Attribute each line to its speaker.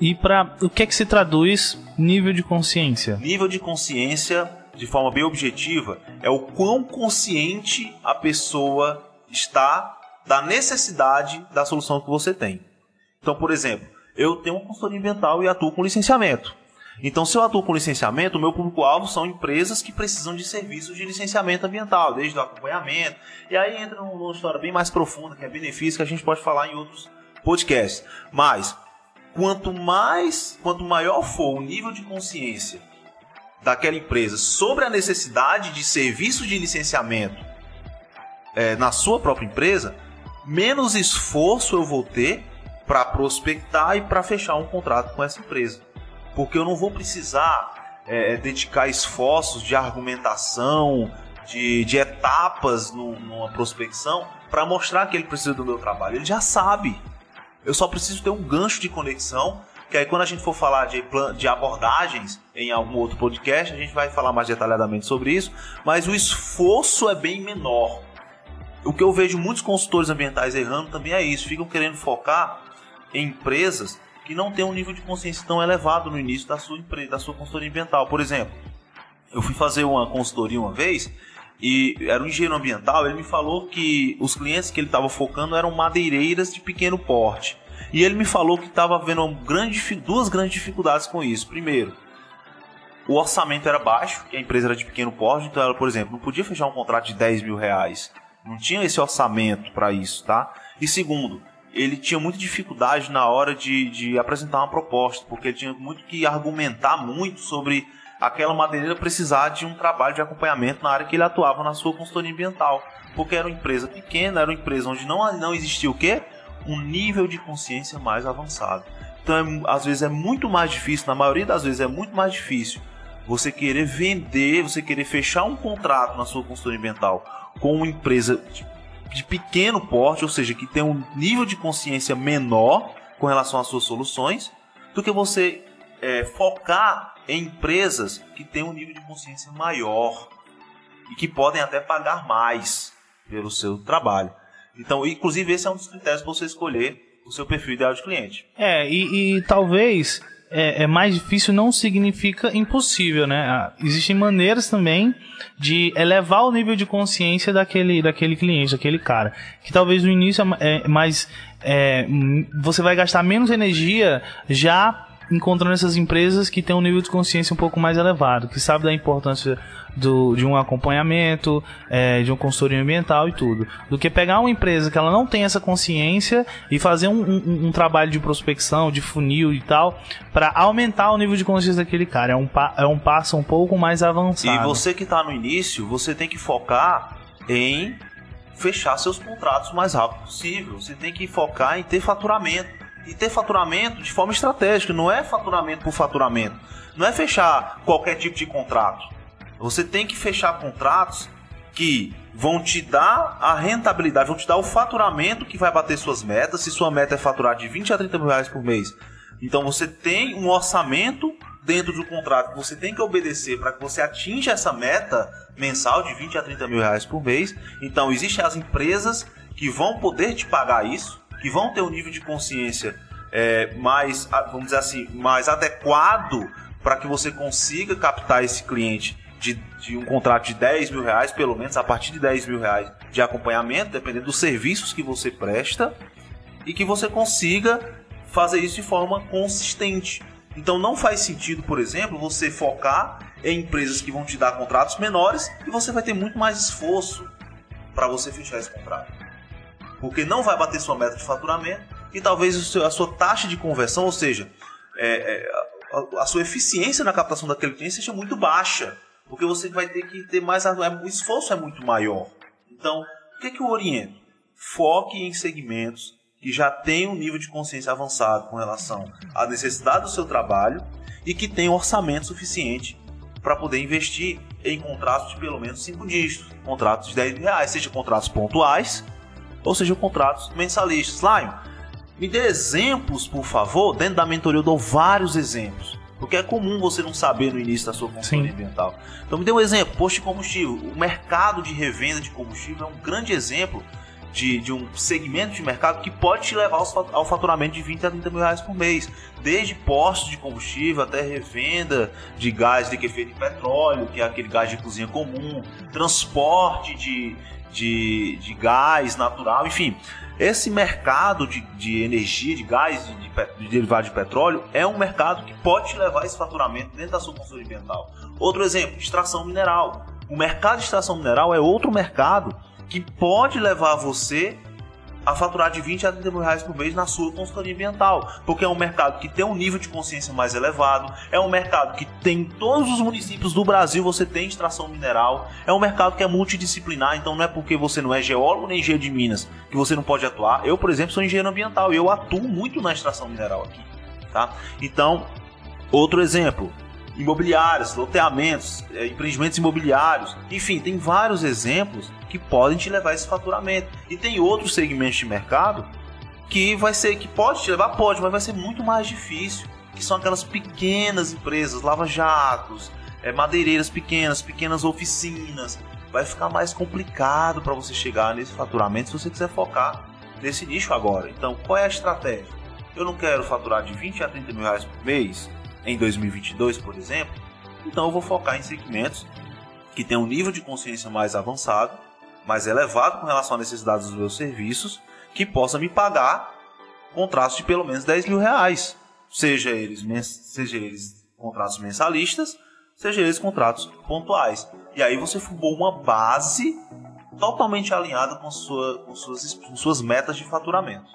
Speaker 1: E para o que é que se traduz nível de consciência?
Speaker 2: Nível de consciência, de forma bem objetiva, é o quão consciente a pessoa está da necessidade da solução que você tem. Então, por exemplo, eu tenho uma consultoria ambiental e atuo com licenciamento. Então, se eu atuo com licenciamento, o meu público-alvo são empresas que precisam de serviços de licenciamento ambiental, desde o acompanhamento. E aí entra numa história bem mais profunda, que é benefício, que a gente pode falar em outros podcasts. Mas, quanto maior for o nível de consciência daquela empresa sobre a necessidade de serviços de licenciamento na sua própria empresa, menos esforço eu vou ter para prospectar e para fechar um contrato com essa empresa. Porque eu não vou precisar dedicar esforços de argumentação, de etapas numa prospecção para mostrar que ele precisa do meu trabalho. Ele já sabe. Eu só preciso ter um gancho de conexão, que aí quando a gente for falar de abordagens em algum outro podcast, a gente vai falar mais detalhadamente sobre isso, mas o esforço é bem menor. O que eu vejo muitos consultores ambientais errando também é isso, ficam querendo focar em empresas que não têm um nível de consciência tão elevado no início da sua consultoria ambiental. Por exemplo, eu fui fazer uma consultoria uma vez e era um engenheiro ambiental. Ele me falou que os clientes que ele estava focando eram madeireiras de pequeno porte. E ele me falou que estava vendo duas grandes dificuldades com isso. Primeiro, o orçamento era baixo, que a empresa era de pequeno porte. Então ela, por exemplo, não podia fechar um contrato de R$10 mil. Não tinha esse orçamento para isso, tá? E segundo, ele tinha muita dificuldade na hora de apresentar uma proposta, porque ele tinha muito que argumentar muito sobre aquela madeireira precisar de um trabalho de acompanhamento na área que ele atuava na sua consultoria ambiental, porque era uma empresa pequena, era uma empresa onde não existia o quê? Um nível de consciência mais avançado. Então, às vezes é muito mais difícil, na maioria das vezes é muito mais difícil você querer vender, você querer fechar um contrato na sua consultoria ambiental com uma empresa de pequeno porte, ou seja, que tem um nível de consciência menor com relação às suas soluções, do que você focar em empresas que têm um nível de consciência maior e que podem até pagar mais pelo seu trabalho. Então, inclusive, esse é um dos critérios para você escolher o seu perfil ideal de cliente.
Speaker 1: E talvez mais difícil não significa impossível, né? Existem maneiras também de elevar o nível de consciência daquele cliente, daquele cara. Que talvez no início você vai gastar menos energia já encontrando essas empresas que têm um nível de consciência um pouco mais elevado, que sabe da importância de um acompanhamento, de uma consultoria ambiental e tudo, do que pegar uma empresa que ela não tem essa consciência e fazer um trabalho de prospecção, de funil e tal, para aumentar o nível de consciência daquele cara. É um passo um pouco mais avançado.
Speaker 2: E você que está no início, você tem que focar em fechar seus contratos o mais rápido possível. Você tem que focar em ter faturamento. E ter faturamento de forma estratégica, não é faturamento por faturamento. Não é fechar qualquer tipo de contrato. Você tem que fechar contratos que vão te dar a rentabilidade, vão te dar o faturamento que vai bater suas metas. Se sua meta é faturar de 20 a 30 mil reais por mês, então você tem um orçamento dentro do contrato que você tem que obedecer para que você atinja essa meta mensal de 20 a 30 mil reais por mês. Então existem as empresas que vão poder te pagar isso, que vão ter um nível de consciência mais, vamos dizer assim, mais adequado para que você consiga captar esse cliente de um contrato de 10 mil reais, pelo menos a partir de 10 mil reais de acompanhamento, dependendo dos serviços que você presta, e que você consiga fazer isso de forma consistente. Então não faz sentido, por exemplo, você focar em empresas que vão te dar contratos menores e você vai ter muito mais esforço para você fechar esse contrato. Porque não vai bater sua meta de faturamento e talvez a sua taxa de conversão, ou seja, a sua eficiência na captação daquele cliente seja muito baixa, porque você vai ter que ter mais, o esforço é muito maior. Então, o que eu oriento? Foque em segmentos que já têm um nível de consciência avançado com relação à necessidade do seu trabalho e que tenham orçamento suficiente para poder investir em contratos de pelo menos 5 dígitos, contratos de 10 mil reais, seja contratos pontuais ou seja contratos mensalistas. Lion, me dê exemplos, por favor. Dentro da mentoria eu dou vários exemplos, porque é comum você não saber no início da sua consultoria ambiental. Então me dê um exemplo. Posto de combustível. O mercado de revenda de combustível é um grande exemplo de um segmento de mercado que pode te levar ao faturamento de 20 a 30 mil reais por mês. Desde postos de combustível até revenda de gás liquefeito em petróleo, que é aquele gás de cozinha comum, transporte de gás natural, enfim. Esse mercado de energia, de gás, de derivado de petróleo, é um mercado que pode te levar a esse faturamento dentro da sua consultoria ambiental. Outro exemplo, extração mineral. O mercado de extração mineral é outro mercado que pode levar você a faturar de 20 a 30 mil reais por mês na sua consultoria ambiental, porque é um mercado que tem um nível de consciência mais elevado, é um mercado que tem em todos os municípios do Brasil você tem extração mineral, é um mercado que é multidisciplinar, então não é porque você não é geólogo nem engenheiro de minas que você não pode atuar. Eu, por exemplo, sou engenheiro ambiental e eu atuo muito na extração mineral aqui, tá? Então, outro exemplo, imobiliários, loteamentos, empreendimentos imobiliários, enfim, tem vários exemplos que podem te levar a esse faturamento. E tem outros segmentos de mercado que pode te levar, mas vai ser muito mais difícil, que são aquelas pequenas empresas, lava-jatos, madeireiras pequenas oficinas. Vai ficar mais complicado para você chegar nesse faturamento se você quiser focar nesse nicho agora. Então, qual é a estratégia? Eu não quero faturar de 20 a 30 mil reais por mês em 2022, por exemplo, então eu vou focar em segmentos que tem um nível de consciência mais avançado, mais elevado com relação às necessidades dos meus serviços, que possa me pagar contratos de pelo menos 10 mil reais, seja eles contratos mensalistas, seja eles contratos pontuais. E aí você formou uma base totalmente alinhada com suas metas de faturamento.